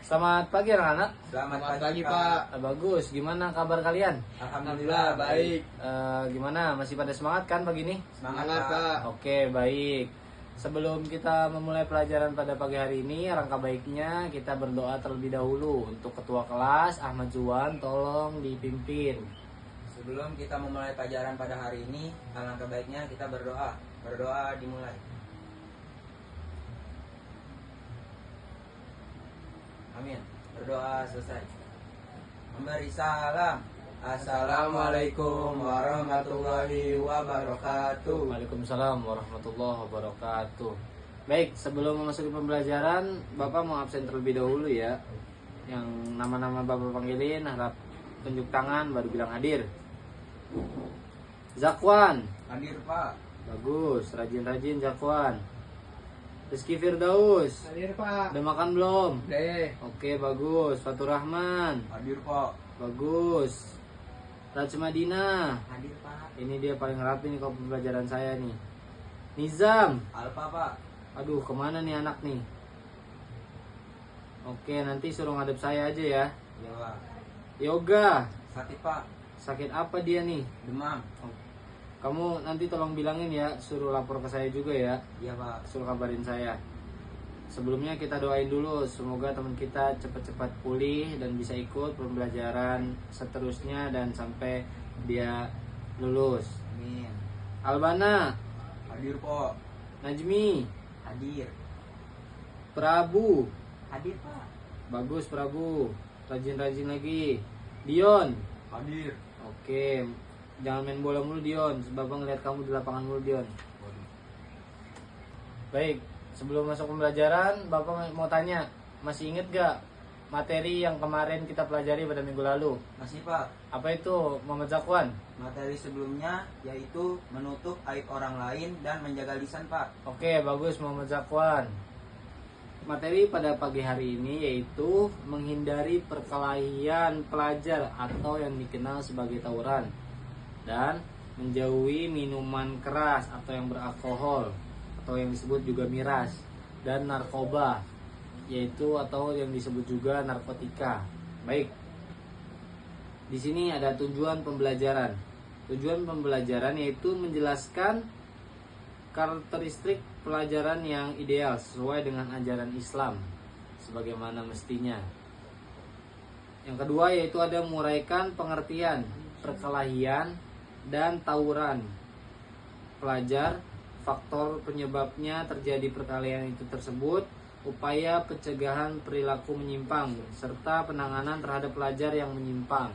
Selamat pagi anak-anak. Selamat Selamat pagi, pagi, Pak. Bagus. Gimana kabar kalian? Alhamdulillah baik. Gimana? Masih pada semangat kan pagi ini? Semangat, Pak. Oke, baik. Sebelum kita memulai pelajaran pada pagi hari ini, alangkah baiknya kita berdoa terlebih dahulu. Untuk ketua kelas Ahmad Zuan, tolong dipimpin. Sebelum kita memulai pelajaran pada hari ini, alangkah baiknya kita berdoa. Berdoa dimulai. Amin. Berdoa selesai. Memberi salam. Assalamualaikum warahmatullahi wabarakatuh. Waalaikumsalam warahmatullahi wabarakatuh. Baik, sebelum memasuki pembelajaran, Bapak mau absen terlebih dahulu ya. Yang nama-nama Bapak panggilin, harap tunjuk tangan baru bilang hadir. Zakwan, Hadir, Pak. bagus, rajin-rajin Zakwan. Rizky Firdaus, Hadir, Pak. udah makan belum? Deh. Oke, bagus. Fatur Rahman, Hadir, Pak. bagus. Rajmadina, Hadir, Pak. ini dia paling rapi nih kalau pembelajaran saya nih. Nizam, Alfa, Pak. aduh kemana nih anak nih? Oke, nanti suruh ngadep saya aja ya. Ya, Pak. Yoga, Sakit, Pak. sakit apa dia nih? Demam. Kamu nanti tolong bilangin ya, suruh lapor ke saya juga ya. Ya, Pak. Suruh kabarin saya. Sebelumnya kita doain dulu, semoga teman kita cepat-cepat pulih dan bisa ikut pembelajaran seterusnya dan sampai dia lulus. Amin. Albana, Hadir, Pak. Najmi, Hadir. Prabu, Hadir, Pak. bagus Prabu, rajin-rajin lagi. Dion, Hadir. oke, jangan main bola mulu Dion, Bapak ngeliat kamu di lapangan mulu Dion. Baik, sebelum masuk pembelajaran, Bapak mau tanya, masih inget gak materi yang kemarin kita pelajari pada minggu lalu? Masih, Pak. Apa itu, Muhammad Zakwan? Materi sebelumnya yaitu menutup aib orang lain dan menjaga lisan, Pak. Oke, bagus Muhammad Zakwan. Materi pada pagi hari ini yaitu menghindari perkelahian pelajar atau yang dikenal sebagai tawuran, dan menjauhi minuman keras atau yang beralkohol atau yang disebut juga miras, dan narkoba yaitu atau yang disebut juga narkotika. Baik. Di sini ada tujuan pembelajaran. Tujuan pembelajaran yaitu menjelaskan karakteristik pelajaran yang ideal sesuai dengan ajaran Islam sebagaimana mestinya. Yang kedua yaitu ada menguraikan pengertian perkelahian dan tawuran pelajar, faktor penyebabnya terjadi perkelahian itu tersebut, upaya pencegahan perilaku menyimpang serta penanganan terhadap pelajar yang menyimpang.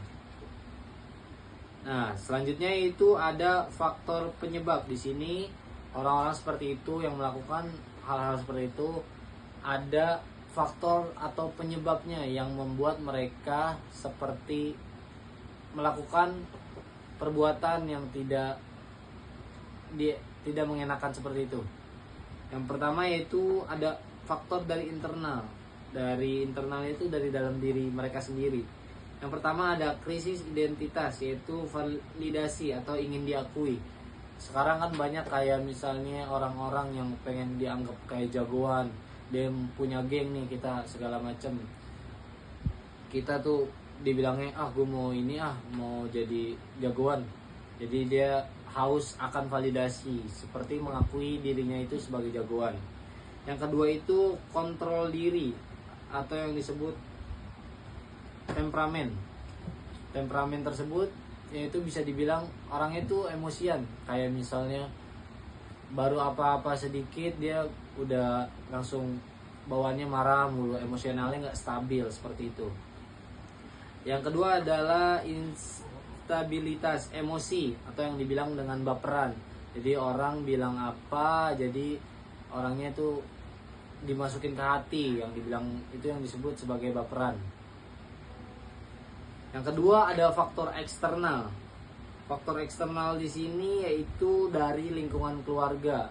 Nah, selanjutnya itu ada faktor penyebab. Di sini orang-orang seperti itu yang melakukan hal-hal seperti itu, ada faktor atau penyebabnya yang membuat mereka seperti melakukan perbuatan yang tidak mengenakan seperti itu. Yang pertama yaitu ada faktor dari internal. Dari internal itu dari dalam diri mereka sendiri. Yang pertama ada krisis identitas, yaitu validasi atau ingin diakui. Sekarang kan banyak kayak misalnya orang-orang yang pengen dianggap kayak jagoan, dia punya geng nih, kita segala macam. Kita tuh dibilangnya gue mau ini mau jadi jagoan. Jadi dia haus akan validasi, seperti mengakui dirinya itu sebagai jagoan. Yang kedua itu kontrol diri atau yang disebut temperamen. Temperamen tersebut yaitu bisa dibilang orangnya itu emosian, kayak misalnya baru apa-apa sedikit dia udah langsung bawaannya marah mulu, emosionalnya nggak stabil seperti itu. Yang kedua adalah instabilitas emosi atau yang dibilang dengan baperan. Jadi orang bilang apa, jadi orangnya itu dimasukin ke hati, yang dibilang itu yang disebut sebagai baperan. Yang kedua ada faktor eksternal. Faktor eksternal di sini yaitu dari lingkungan keluarga.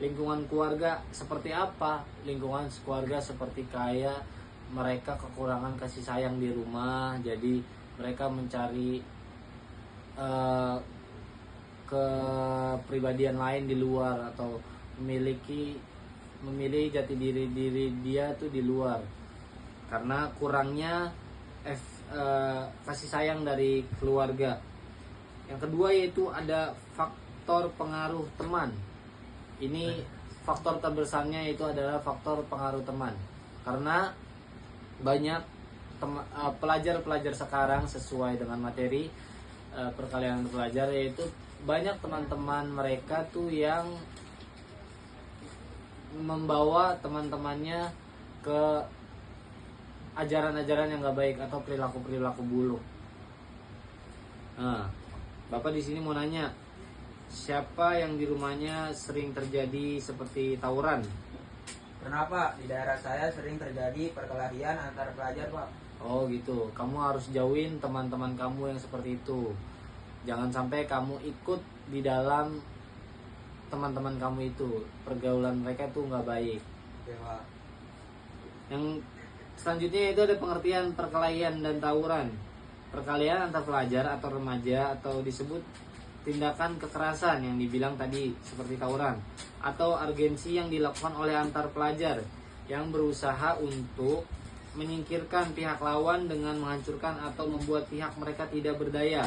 Lingkungan keluarga seperti apa? Lingkungan keluarga seperti kayak mereka kekurangan kasih sayang di rumah, jadi mereka mencari kepribadian lain di luar atau memilih jati diri dia tuh di luar. karena kurangnya kasih sayang dari keluarga. Yang kedua yaitu ada faktor pengaruh teman. Ini faktor terbesarnya itu adalah faktor pengaruh teman, karena banyak pelajar-pelajar sekarang sesuai dengan materi perkalian pelajar, yaitu banyak teman-teman mereka tuh yang membawa teman-temannya ke ajaran-ajaran yang gak baik atau perilaku-perilaku buruk. Nah, Bapak di sini mau nanya, siapa yang di rumahnya sering terjadi seperti tawuran? Kenapa? Di daerah saya sering terjadi perkelahian antar pelajar, Pak. Oh gitu, kamu harus jauhin teman-teman kamu yang seperti itu. Jangan sampai kamu ikut di dalam teman-teman kamu itu, pergaulan mereka tuh nggak baik. Oke, Pak. Yang selanjutnya itu ada pengertian perkelahian dan tawuran. Perkelahian antar pelajar atau remaja atau disebut tindakan kekerasan yang dibilang tadi seperti tawuran, atau agensi yang dilakukan oleh antar pelajar yang berusaha untuk menyingkirkan pihak lawan dengan menghancurkan atau membuat pihak mereka tidak berdaya,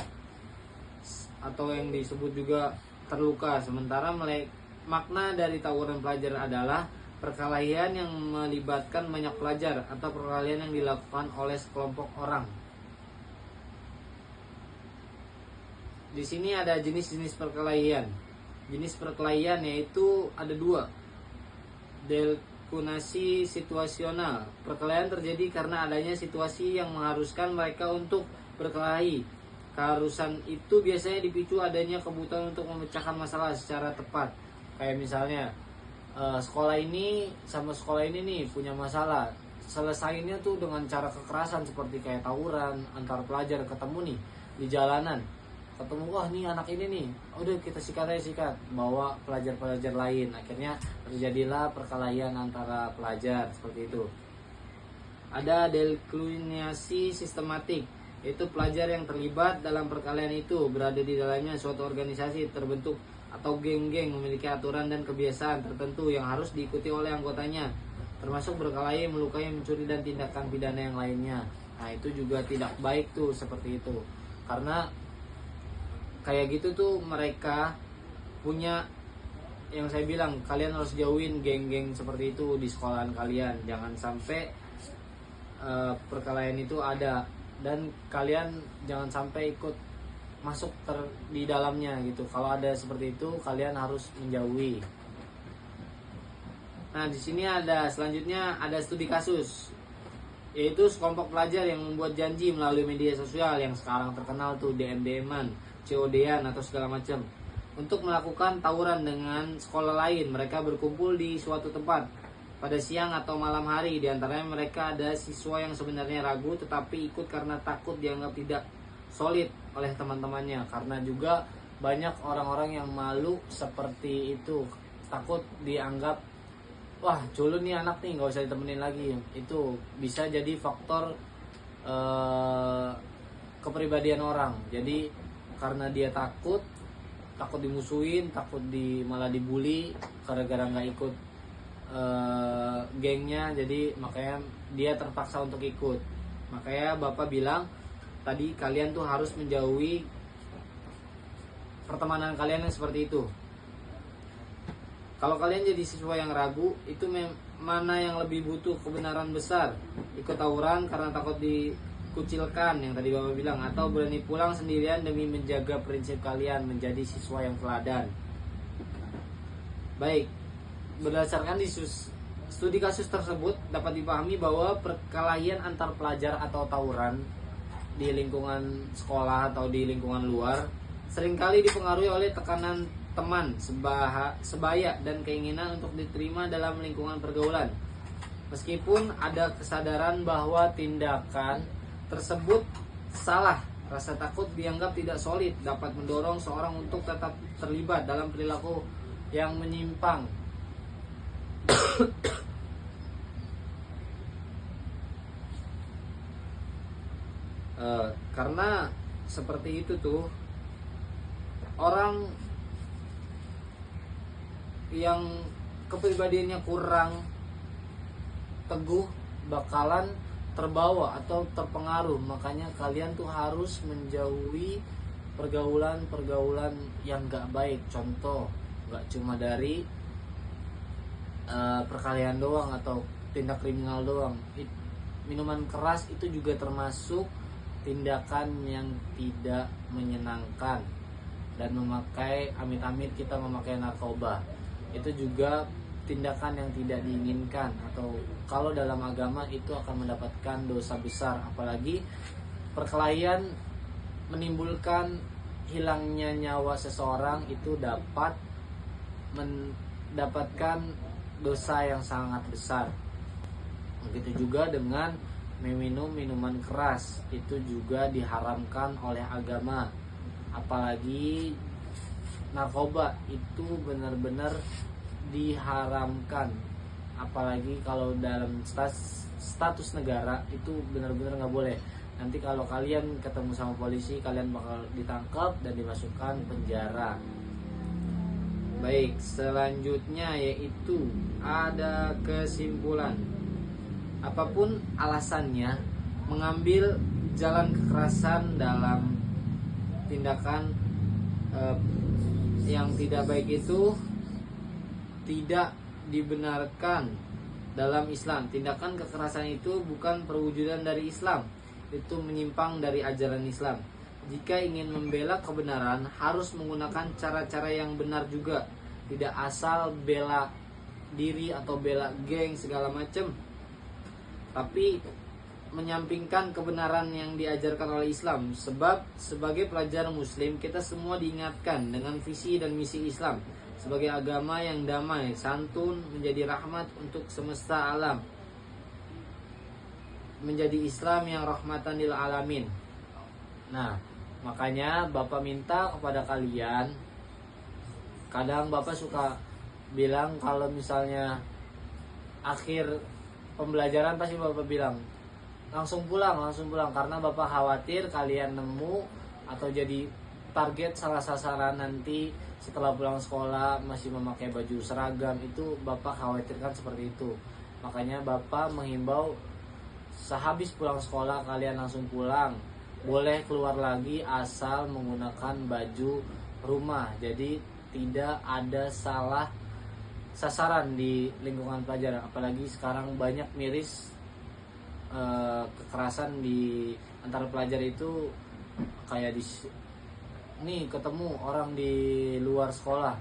atau yang disebut juga terluka. Sementara makna dari tawuran pelajar adalah perkelahian yang melibatkan banyak pelajar atau perkelahian yang dilakukan oleh sekelompok orang. Di sini ada jenis-jenis perkelahian. Jenis perkelahian yaitu ada dua. Delkunasi situasional. Perkelahian terjadi karena adanya situasi yang mengharuskan mereka untuk berkelahi. Keharusan itu biasanya dipicu adanya kebutuhan untuk memecahkan masalah secara tepat. Kayak misalnya sekolah ini sama sekolah ini nih punya masalah. Selesainya tuh dengan cara kekerasan seperti kayak tawuran antar pelajar, ketemu nih di jalanan. Ketemu, wah nih anak ini nih, udah kita sikat aja, sikat, bawa pelajar-pelajar lain. Akhirnya terjadilah perkelahian antara pelajar seperti itu. Ada deluniasi sistematik, yaitu pelajar yang terlibat dalam perkelahian itu berada di dalamnya suatu organisasi terbentuk atau geng-geng memiliki aturan dan kebiasaan tertentu yang harus diikuti oleh anggotanya, termasuk berkelahi, melukai, mencuri, dan tindakan pidana yang lainnya. Nah itu juga tidak baik tuh seperti itu, karena kayak gitu tuh mereka punya, yang saya bilang, kalian harus jauhin geng-geng seperti itu di sekolahan kalian. Jangan sampai perkelahian itu ada, dan kalian jangan sampai ikut masuk di dalamnya gitu. Kalau ada seperti itu kalian harus menjauhi. Nah di sini ada selanjutnya ada studi kasus, yaitu sekelompok pelajar yang membuat janji melalui media sosial yang sekarang terkenal tuh DM-an, COD-an atau segala macam, untuk melakukan tawuran dengan sekolah lain. Mereka berkumpul di suatu tempat pada siang atau malam hari. Di antaranya mereka ada siswa yang sebenarnya ragu tetapi ikut karena takut dianggap tidak solid oleh teman-temannya. Karena juga banyak orang-orang yang malu seperti itu, takut dianggap, wah culun nih anak nih, nggak usah ditemenin lagi. Itu bisa jadi faktor kepribadian orang. Jadi karena dia takut dimusuhin, malah dibully gara-gara nggak ikut gengnya, jadi makanya dia terpaksa untuk ikut. Makanya Bapak bilang tadi, kalian tuh harus menjauhi pertemanan kalian yang seperti itu. Kalau kalian jadi siswa yang ragu, itu mana yang lebih butuh kebenaran besar? Ikut tawuran karena takut dikucilkan yang tadi Bapak bilang, atau berani pulang sendirian demi menjaga prinsip kalian menjadi siswa yang teladan? Baik, berdasarkan studi kasus tersebut dapat dipahami bahwa perkelahian antar pelajar atau tawuran di lingkungan sekolah atau di lingkungan luar seringkali dipengaruhi oleh tekanan teman sebaya dan keinginan untuk diterima dalam lingkungan pergaulan. Meskipun ada kesadaran bahwa tindakan tersebut salah, rasa takut dianggap tidak solid dapat mendorong seorang untuk tetap terlibat dalam perilaku yang menyimpang. Karena seperti itu tuh, orang yang kepribadiannya kurang teguh bakalan terbawa atau terpengaruh. Makanya kalian tuh harus menjauhi pergaulan-pergaulan yang gak baik. Contoh, gak cuma dari perkelahian doang atau tindak kriminal doang. Minuman keras itu juga termasuk tindakan yang tidak menyenangkan. Dan memakai, amit-amit kita memakai narkoba, itu juga tindakan yang tidak diinginkan, atau kalau dalam agama itu akan mendapatkan dosa besar. Apalagi perkelahian menimbulkan hilangnya nyawa seseorang, itu dapat mendapatkan dosa yang sangat besar. Begitu juga dengan meminum minuman keras, itu juga diharamkan oleh agama. Apalagi narkoba itu benar-benar diharamkan. Apalagi kalau dalam status negara itu benar-benar nggak boleh. Nanti kalau kalian ketemu sama polisi, kalian bakal ditangkap dan dimasukkan penjara. Baik, selanjutnya yaitu ada kesimpulan. Apapun alasannya, mengambil jalan kekerasan dalam tindakan yang tidak baik itu tidak dibenarkan dalam Islam. Tindakan kekerasan itu bukan perwujudan dari Islam, itu menyimpang dari ajaran Islam. Jika ingin membela kebenaran, harus menggunakan cara-cara yang benar juga. Tidak asal bela diri atau bela geng segala macam, tapi menyampingkan kebenaran yang diajarkan oleh Islam. Sebab sebagai pelajar muslim, kita semua diingatkan dengan visi dan misi Islam sebagai agama yang damai, santun, menjadi rahmat untuk semesta alam, menjadi Islam yang rahmatan lil alamin. Nah, makanya Bapak minta kepada kalian, kadang Bapak suka bilang kalau misalnya akhir pembelajaran pasti Bapak bilang langsung pulang, karena Bapak khawatir kalian nemu atau jadi target salah sasaran nanti setelah pulang sekolah masih memakai baju seragam. Itu Bapak khawatirkan seperti itu. Makanya Bapak menghimbau sehabis pulang sekolah kalian langsung pulang. Boleh keluar lagi asal menggunakan baju rumah. Jadi tidak ada salah sasaran di lingkungan pelajaran. Apalagi sekarang banyak miris kekerasan di antara pelajar itu, kayak nih ketemu orang di luar sekolah,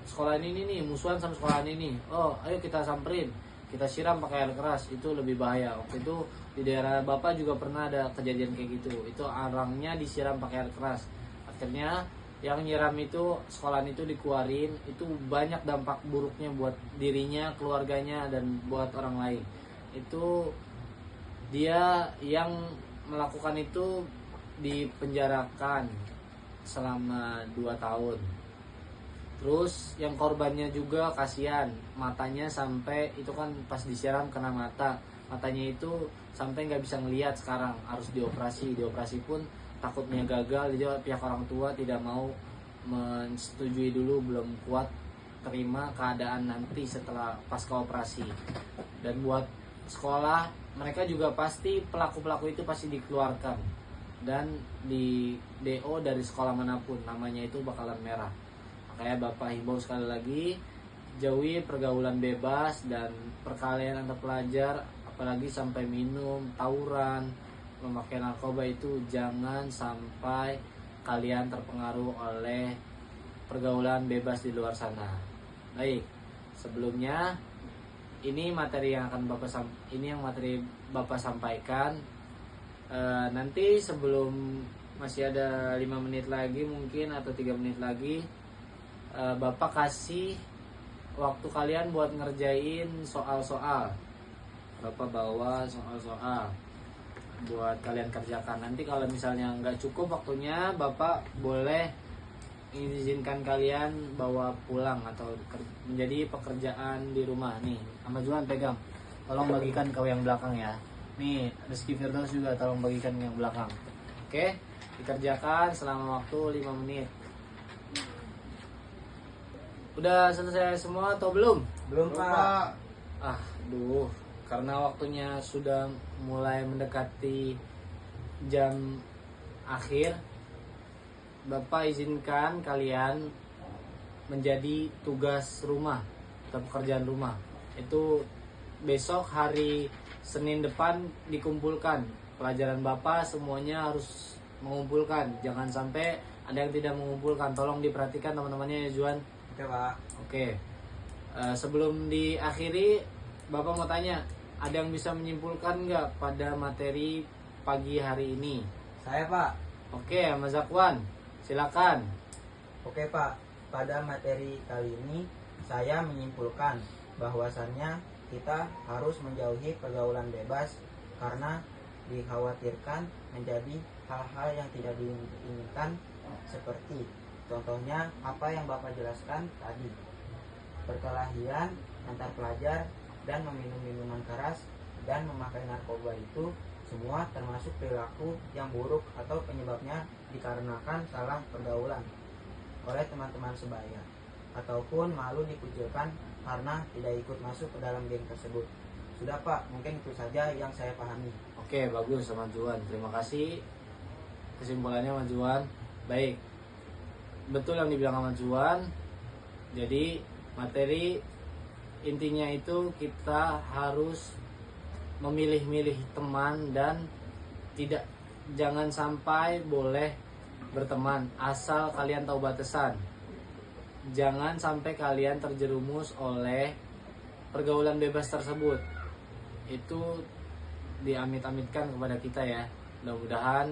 sekolah ini nih musuhan sama sekolah ini, oh ayo kita samperin, kita siram pakai air keras. Itu lebih bahaya. Waktu itu di daerah Bapak juga pernah ada kejadian kayak gitu. Itu orangnya disiram pakai air keras, akhirnya yang nyiram itu sekolahan itu dikeluarin. Itu banyak dampak buruknya buat dirinya, keluarganya, dan buat orang lain. Itu dia yang melakukan itu dipenjarakan selama 2 tahun. Terus yang korbannya juga kasihan, matanya sampai itu kan pas disiram kena matanya itu sampai nggak bisa ngelihat. Sekarang harus dioperasi pun takutnya gagal. Jadi pihak orang tua tidak mau menyetujui dulu, belum kuat terima keadaan nanti setelah pasca operasi. Dan buat sekolah, mereka juga pasti pelaku-pelaku itu pasti dikeluarkan dan di DO dari sekolah manapun, namanya itu bakalan merah. Makanya Bapak himbau sekali lagi, jauhi pergaulan bebas dan perkelahian antar pelajar, apalagi sampai minum, tawuran, memakai narkoba. Itu jangan sampai kalian terpengaruh oleh pergaulan bebas di luar sana. Baik, sebelumnya ini materi yang akan Bapak sampaikan. Nanti sebelum masih ada 5 menit lagi mungkin atau 3 menit lagi, Bapak kasih waktu kalian buat ngerjain soal-soal. Bapak bawa soal-soal buat kalian kerjakan. Nanti kalau misalnya nggak cukup waktunya, Bapak boleh izinkan kalian bawa pulang atau menjadi pekerjaan di rumah. Nih, Ahmad Juan pegang, tolong bagikan ke yang belakang ya. Nih, Rizky Firdaus juga tolong bagikan yang belakang. Oke, dikerjakan selama waktu 5 menit. Udah selesai semua atau belum? Belum, Pak. Aduh, karena waktunya sudah mulai mendekati jam akhir, Bapak izinkan kalian menjadi tugas rumah atau pekerjaan rumah. Itu besok hari Senin depan dikumpulkan. Pelajaran Bapak semuanya harus mengumpulkan. Jangan sampai ada yang tidak mengumpulkan. Tolong diperhatikan teman-temannya ya Juan. Oke Pak. Oke. Sebelum diakhiri, Bapak mau tanya, ada yang bisa menyimpulkan nggak pada materi pagi hari ini? Saya Pak. Oke, Mas Zakwan, silakan. Oke Pak, pada materi kali ini saya menyimpulkan bahwasannya kita harus menjauhi pergaulan bebas karena dikhawatirkan menjadi hal-hal yang tidak diinginkan, seperti contohnya apa yang Bapak jelaskan tadi, perkelahian antar pelajar dan meminum minuman keras dan memakai narkoba itu semua termasuk perilaku yang buruk atau penyebabnya dikarenakan salah pergaulan oleh teman-teman sebaya, ataupun malu dikucilkan karena tidak ikut masuk ke dalam geng tersebut. Sudah Pak, mungkin itu saja yang saya pahami. Oke, bagus Mas Juan. Terima kasih kesimpulannya Mas Juan. Baik, betul yang dibilang Mas Juan. Jadi materi intinya itu kita harus memilih-milih teman dan jangan sampai boleh berteman asal kalian tahu batasan. Jangan sampai kalian terjerumus oleh pergaulan bebas tersebut. Itu diamit-amitkan kepada kita ya. Mudah-mudahan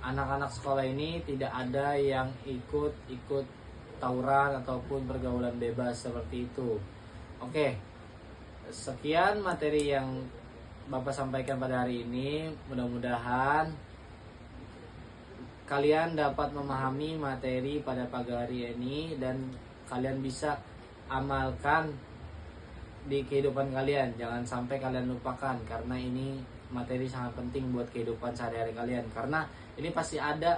anak-anak sekolah ini tidak ada yang ikut tawuran ataupun pergaulan bebas seperti itu. Oke, sekian materi yang Bapak sampaikan pada hari ini. Mudah-mudahan kalian dapat memahami materi pada pagi hari ini dan kalian bisa amalkan di kehidupan kalian. Jangan sampai kalian lupakan, karena ini materi sangat penting buat kehidupan sehari-hari kalian. Karena ini pasti ada,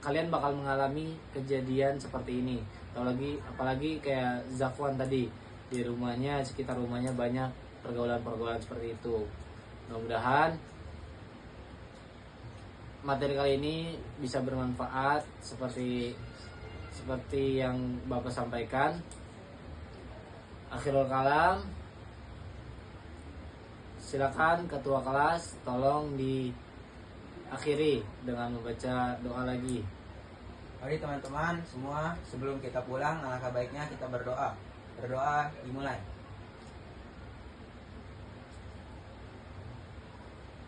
kalian bakal mengalami kejadian seperti ini. Apalagi kayak Zakwan tadi, di rumahnya, sekitar rumahnya banyak pergaulan-pergaulan seperti itu. Mudah-mudahan materi kali ini bisa bermanfaat seperti yang Bapak sampaikan. Akhirul kalam, silakan ketua kelas tolong diakhiri dengan membaca doa lagi. Mari teman-teman semua, sebelum kita pulang alangkah baiknya kita berdoa. Berdoa dimulai.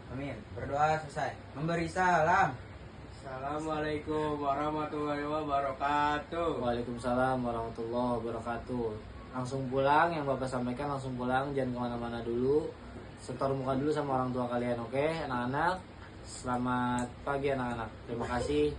Amin. Berdoa selesai. Memberi salam. Assalamualaikum warahmatullahi wabarakatuh. Waalaikumsalam warahmatullahi wabarakatuh. Langsung pulang, yang Bapak sampaikan langsung pulang, jangan kemana-mana dulu. Setor muka dulu sama orang tua kalian, oke anak-anak? Selamat pagi anak-anak. Terima kasih.